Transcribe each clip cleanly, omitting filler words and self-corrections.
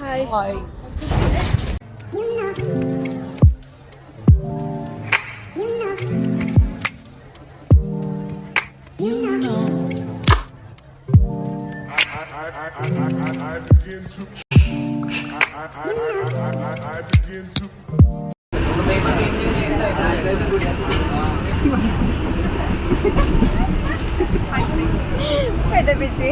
Hi hi. పెద్ద పిచ్చి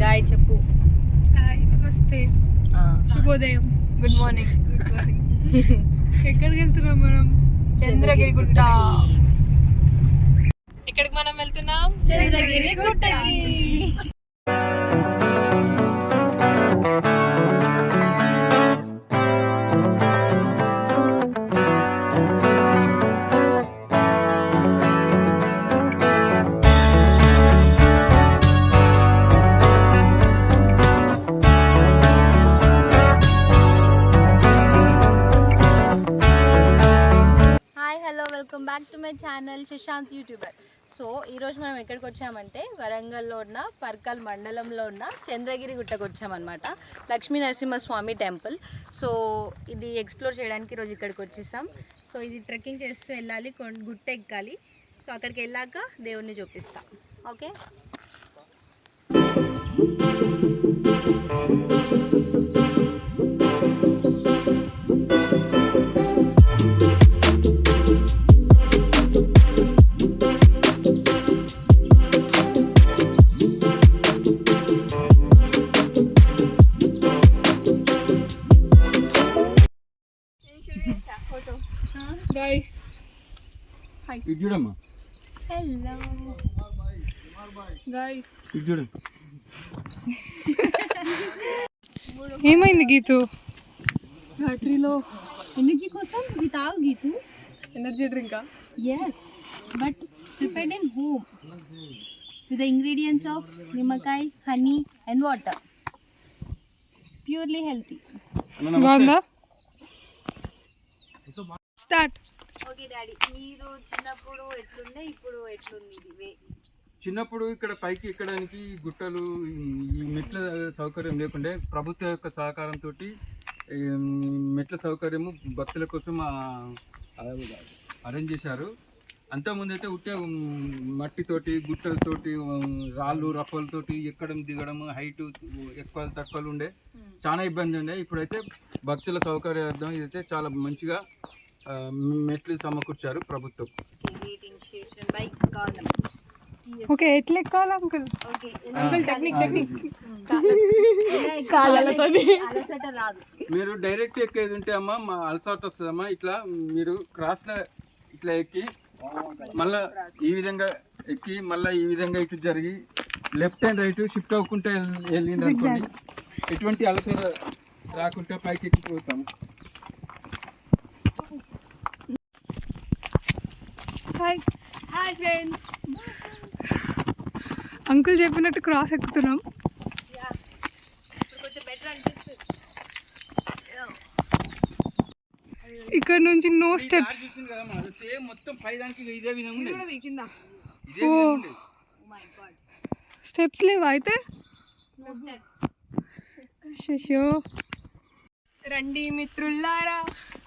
guy చెప్పు. నమస్తే, శుభోదయం, గుడ్ మార్నింగ్. ఎక్కడికి వెళ్తున్నాం మనం? చంద్రగిరి గుట్ట. ఎక్కడికి మనం వెళ్తున్నాం? చంద్రగిరి గుట్టకి. Welcome back to my channel Sushant youtuber. So ఈరోజు మనం ఎక్కడికి వచ్చామంటే వరంగల్లో ఉన్న పర్కల్ మండలంలో ఉన్న చంద్రగిరి గుట్టకు వచ్చామన్నమాట. లక్ష్మీ నరసింహస్వామి టెంపుల్. సో ఇది ఎక్స్ప్లోర్ చేయడానికి ఈరోజు ఇక్కడికి వచ్చేసాం. సో ఇది ట్రెక్కింగ్ చేస్తూ వెళ్ళాలి, గుట్ట ఎక్కాలి. సో అక్కడికి వెళ్ళాక దేవుణ్ణి చూపిస్తాం. ఓకే. చూడమ్మా. హలో చూడు. ఏమైంది గీతు? బ్యాటరీలో ఎనర్జీ కోసం ఇది తాగు గీతు. ఎనర్జీ డ్రింకా? Yes, but prepared in home with the ingredients of నిమ్మకాయ, honey and water. Purely healthy. బాగుందా? స్టార్ట్. ఓకే డాడీ, మీరు చిన్నప్పుడు ఎట్లుండే, ఇప్పుడు ఎట్లుంది ఇది? చిన్నప్పుడు ఇక్కడ పైకి ఎక్కడానికి గుట్టలు, ఈ మెట్ల సౌకర్యం లేకుండే. ప్రభుత్వం యొక్క సహకారంతో మెట్ల సౌకర్యము భక్తుల కోసం అరేంజ్ చేశారు. అంతకుముందు అయితే ఉట్టే మట్టితోటి, గుట్టలతోటి, రాళ్ళు రప్పలతోటి ఎక్కడం దిగడం, హైట్ ఎక్కువ తక్కువలు ఉండే, చాలా ఇబ్బంది ఉండే. ఇప్పుడైతే భక్తుల సౌకర్యార్థం ఇదైతే చాలా మంచిగా మెట్లు సమకూర్చారు ప్రభుత్వం. ఓకే, ఎట్లా ఎక్కాలి అంకుల్? అంకుల్ టెక్నిక్ మీరు డైరెక్ట్ ఎక్కేది ఉంటే అమ్మా మా అలసాట్ వస్తుందమ్మా. ఇట్లా మీరు క్రాస్లో ఇట్లా ఎక్కి మళ్ళీ ఈ విధంగా ఎక్కి మళ్ళీ ఈ విధంగా ఇటు జరిగి లెఫ్ట్ అండ్ రైట్ షిఫ్ట్ అవ్వకుంటే వెళ్ళింది అనుకోండి, ఎటువంటి అలసట రాకుండా పైకి ఎక్కిపోతాము. హాయ్ ఫ్రెండ్స్, అంకుల్ చెప్పినట్టు క్రాస్ ఎక్కుతున్నాం. ఇక్కడ నుంచి నో స్టెప్స్. స్టెప్స్ లేవా అయితే? రండి మిత్రులారా,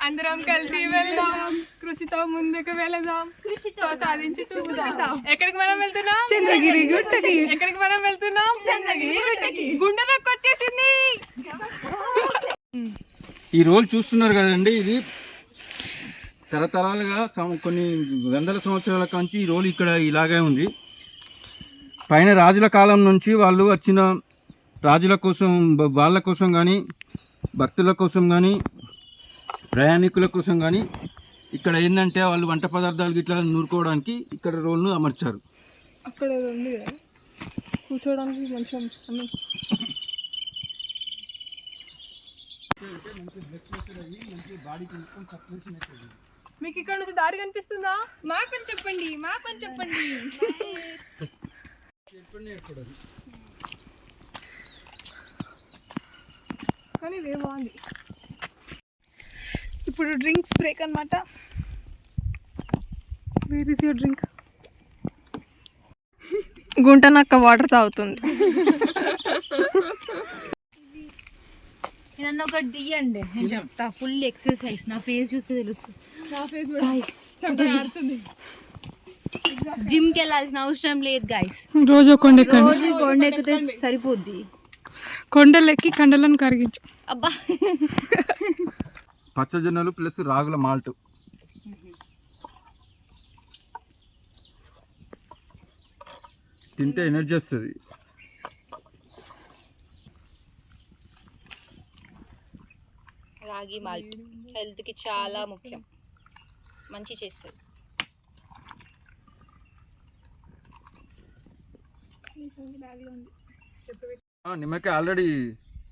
అందరం కలిసి వెళ్దాం, కృషితో ముందుకు వెళదాం, కృషితో సాధించి చూద్దాం. ఎక్కడికి మనం వెళ్తున్నాం? చంద్రగిరి గుట్టకి. ఎక్కడికి మనం వెళ్తున్నాం? చంద్రగిరి గుట్టకి. గుండెలోకి వచ్చేసింది. ఈ రోల్ చూస్తున్నారు కదండి, ఇది తరతరాలుగా కొన్ని వందల సంవత్సరాల కాంచి ఈ రోల్ ఇక్కడ ఇలాగే ఉంది. పైన రాజుల కాలం నుంచి వాళ్ళు వచ్చిన రాజుల కోసం, వాళ్ళ కోసం కానీ, భక్తుల కోసం కానీ, ప్రయాణికుల కోసం కానీ ఇక్కడ ఏంటంటే వాళ్ళు వంట పదార్థాలు ఇట్లా నూరుకోవడానికి ఇక్కడ రోల్ను అమర్చారు. అక్కడ ఉంది కదా కూర్చోవడానికి కొంచెం అన్నీ. మీకు ఇక్కడ నుంచి దారి కనిపిస్తుందా? మా పని చెప్పండి, మా పని చెప్పండి. కానీ ఇదే బాగుంది. ఇప్పుడు డ్రింక్స్ బ్రేక్ అన్నమాట. Where is your drink? గుంటనక్క వాటర్ తాగుతుంది. నన్ను ఒకటి తీయండి, నేను చెప్తా. ఫుల్ ఎక్సర్సైజ్, నా ఫేస్ చూస్తే తెలుస్తుంది. జిమ్కి వెళ్ళాల్సిన అవసరం లేదు గైస్. రోజు కొండ ఎక్కితే సరిపోద్ది. కొండలెక్కి కండలను కరిగించు. అబ్బా, పచ్చజొన్నలు ప్లస్ రాగుల మాల్ట్. తింటే ఎనర్జీ వస్తుంది. రాగి మాల్ట్ హెల్త్కి చాలా ముఖ్యం, మంచి చేస్తుంది. నిమ్మకాయ ఆల్రెడీ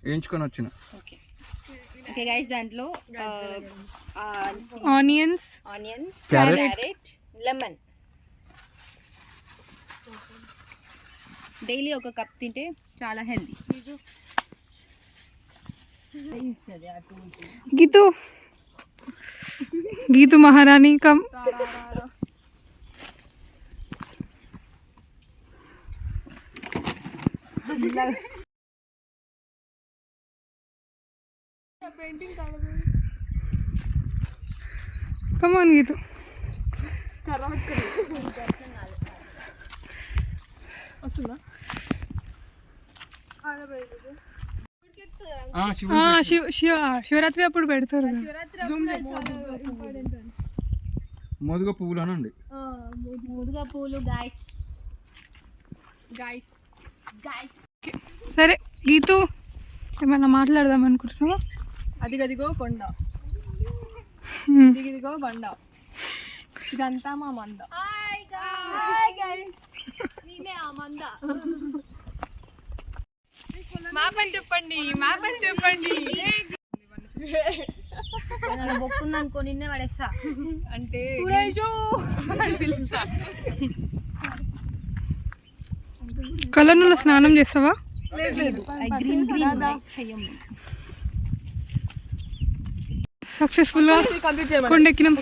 వేయించుకొని వచ్చిన. ఓకే గైస్, దాంట్లో ఆనియన్స్, క్యారెట్, లెమన్. డైలీ ఒక కప్ తింటే చాలా హెల్తీ. గీతు మహారాణి come. Come on, Gitu. Shivaratri అప్పుడు పెడతారు. మోదుగ పువ్వులు అనండి. మోదుగ పువ్వులు గైస్. సరే గీతు, ఏమన్నా మాట్లాడదాం అనుకుంటున్నావా? అదిగదిగో కొండ, ఇదిగో బండ, ఇదంతా మా మంద. మా పని చెప్పండి, మా పని చెప్పండి. బొక్కుంది అనుకో, నిన్నే పడేస్తా. అంటే కలర్లో స్నానం చేస్తావా? సక్సెస్ఫుల్ గా కొండెక్కినాం.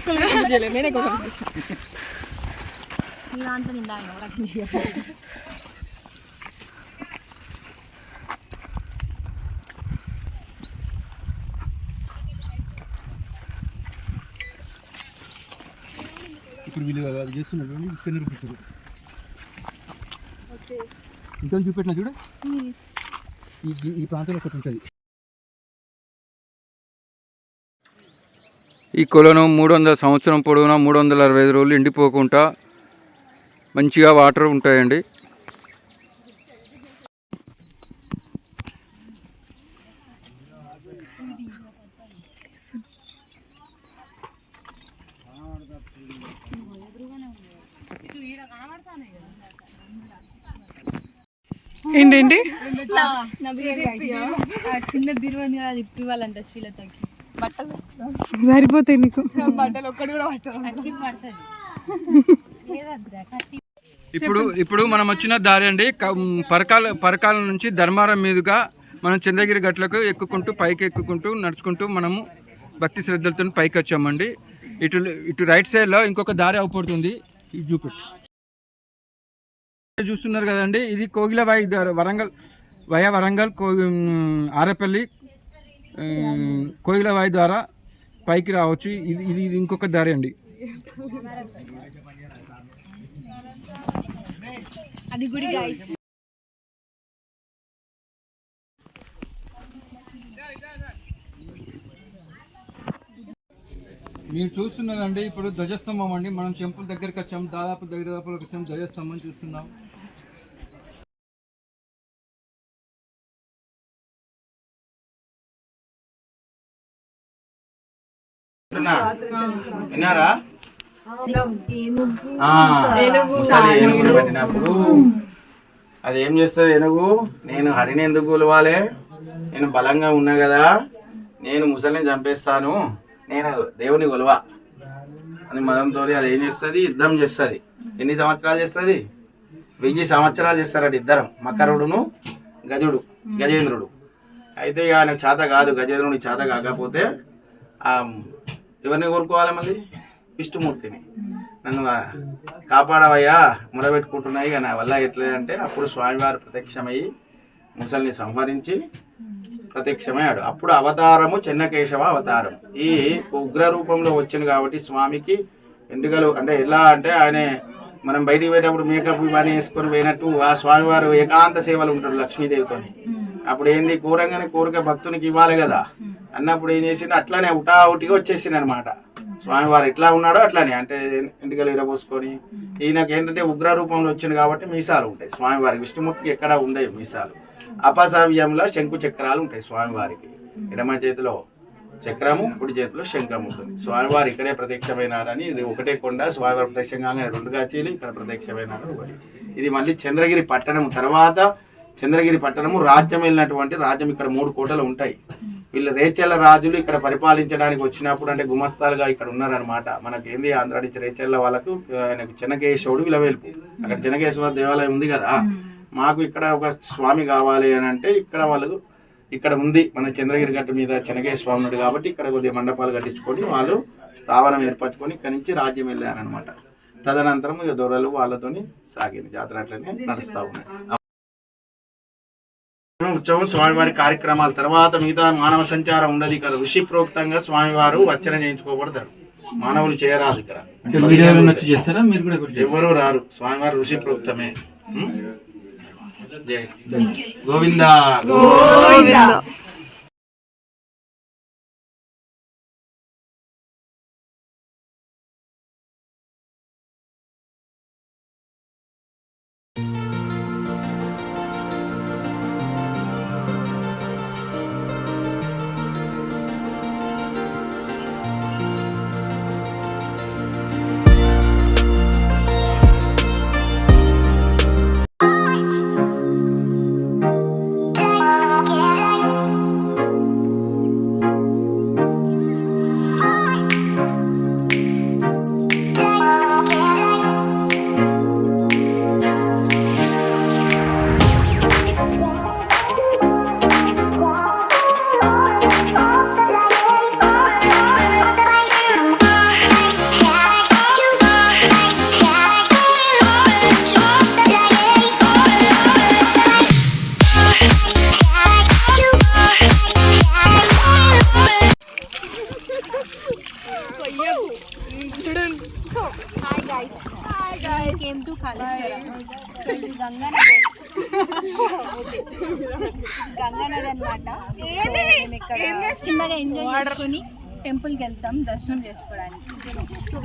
ఇప్పుడు వీళ్ళు అది చేస్తున్నారు, ఇక్కడ పెట్టారు. ఇంకా చూపెట్టిన చూడ, ఈ ప్రాంతంలో ఒకటి ఉంటుంది. ఈ కొలను 300 సంవత్సరం పొడవునా 365 రోజులు ఎండిపోకుండా మంచిగా వాటర్ ఉంటాయండి. ఏంటండి? చిన్న బిరువంది కదా, ఇప్పివ్వాలంట శ్రీలతకి. బట్టలు సరిపోతాయి నీకు. బట్టలు ఒక్కటి కూడా ఇప్పుడు మనం వచ్చిన దారి అండి, పరకాల నుంచి ధర్మారం మీదుగా మనం చంద్రగిరి గట్లకు ఎక్కుకుంటూ పైకి ఎక్కుకుంటూ నడుచుకుంటూ మనము భక్తి శ్రద్ధలతో పైకి వచ్చామండి. ఇటు రైట్ సైడ్లో ఇంకొక దారి అవపడుతుంది, ఇది చూపెట్టు. చూస్తున్నారు కదండి, ఇది కోగిలవాయి వరంగల్ ఆరేపల్లి కోగిలవాయి ద్వారా పైకి రావచ్చు. ఇది ఇంకొక దారి అండి. అది గుడి గైస్. మీరు చూస్తున్నదండి ఇప్పుడు ధ్వజస్తంభం అండి. మనం టెంపుల్ దగ్గరికి వచ్చాం, దాదాపు వచ్చాం, ధ్వజస్తంభం చూస్తున్నాం. విన్నారా? ముసలి ఏనుగును పెట్టినప్పుడు అది ఏం చేస్తుంది ఏనుగు? నేను హరిని ఎందుకు కొలవాలి, నేను బలంగా ఉన్నా కదా, నేను ముసలిని చంపేస్తాను, నేను దేవుని కొలవా అని మదంతో అది ఏం చేస్తుంది? యుద్ధం చేస్తుంది. ఎన్ని సంవత్సరాలు చేస్తుంది? 1000 సంవత్సరాలు చేస్తారట ఇద్దరం, మకరుడును గజేంద్రుడు. అయితే ఇక ఆయనకు చేత కాదు, గజేంద్రుడికి చేత కాకపోతే ఎవరిని కోరుకోవాలి? మళ్ళీ విష్ణుమూర్తిని. నన్ను కాపాడవయ్యా, మొరబెట్టుకుంటున్నాయి ఇక నా వల్ల ఎట్లేదంటే అప్పుడు స్వామివారు ప్రత్యక్షమయ్యి ముసలిని సంహరించి ప్రత్యక్షమయ్యాడు. అప్పుడు అవతారము చెన్నకేశవ అవతారం. ఈ ఉగ్ర రూపంలో వచ్చింది కాబట్టి స్వామికి ఎండుకలు అంటే ఎలా అంటే ఆయన మనం బయటికి పోయేటప్పుడు మేకప్ ఇవన్నీ వేసుకొని పోయినట్టు ఆ స్వామివారు ఏకాంత సేవలు ఉంటాడు లక్ష్మీదేవితోని. అప్పుడు ఏంది కోరంగానే కోరిక భక్తునికి ఇవ్వాలి కదా అన్నప్పుడు ఏం చేసిండు? అట్లానే ఉటావుటిగా వచ్చేసింది అనమాట. స్వామివారు ఎట్లా ఉన్నాడో అట్లానే అంటే ఎంటికలు ఇరబోసుకొని ఈయనకి ఏంటంటే ఉగ్ర రూపంలో వచ్చింది కాబట్టి మీసాలు ఉంటాయి స్వామివారికి. విష్ణుమూర్తికి ఎక్కడ ఉండే మీసాలు. అపసవ్యంలో శంకు చక్రాలు ఉంటాయి స్వామివారికి. ఎడమ చేతిలో చక్రము, కుడి చేతిలో శంఖం ఉంటుంది. స్వామివారు ఇక్కడే ప్రత్యక్షమైనారని ఇది ఒకటే కొండ. స్వామివారు ప్రత్యక్షంగా 2గా చీలి ఇక్కడ ప్రత్యక్షమైనారు ఒకటి. ఇది మళ్ళీ చంద్రగిరి పట్టణం తర్వాత చంద్రగిరి పట్టణము రాజ్యం వెళ్ళినటువంటి రాజ్యం. ఇక్కడ 3 కోటలు ఉంటాయి. వీళ్ళు రేచల్ల రాజులు ఇక్కడ పరిపాలించడానికి వచ్చినప్పుడు అంటే గుమస్తాలుగా ఇక్కడ ఉన్నారనమాట. మనకి ఏంది ఆంధ్ర నుంచి రేచల్ల వాళ్ళకు ఆయనకు చెన్నకేశవుడు విలవేల్పు. అక్కడ చెన్నకేశ్వర దేవాలయం ఉంది కదా, మాకు ఇక్కడ ఒక స్వామి కావాలి అని అంటే ఇక్కడ వాళ్ళు ఇక్కడ ఉంది మన చంద్రగిరి గట్టు మీద చెన్నకేశ్వర స్వామి ఉన్నాడు కాబట్టి ఇక్కడ కొద్దిగా మండపాలు కట్టించుకొని వాళ్ళు స్థావరం ఏర్పరచుకొని ఇక్కడి నుంచి రాజ్యం వెళ్ళారనమాట. తదనంతరం ఇక దొరలు వాళ్ళతోని సాగింది జాతర అట్లనే నడుస్తూ ఉన్నాయి. ఉత్సవం స్వామివారి కార్యక్రమాల తర్వాత మిగతా మానవ సంచారం ఉండదు ఇక్కడ. ఋషి ప్రోక్తంగా స్వామివారు అర్చన చేయించుకోబడతారు. మానవులు చేయరాదు ఇక్కడ. ఎవరు రారు, స్వామివారు ఋషి ప్రోక్తమే. గోవిందా గోవిందా. గంగానది అనమాట. చిన్నగా ఎంజాయ్ చేసుకుని టెంపుల్ కి వెళ్తాం దర్శనం చేసుకోవడానికి. సో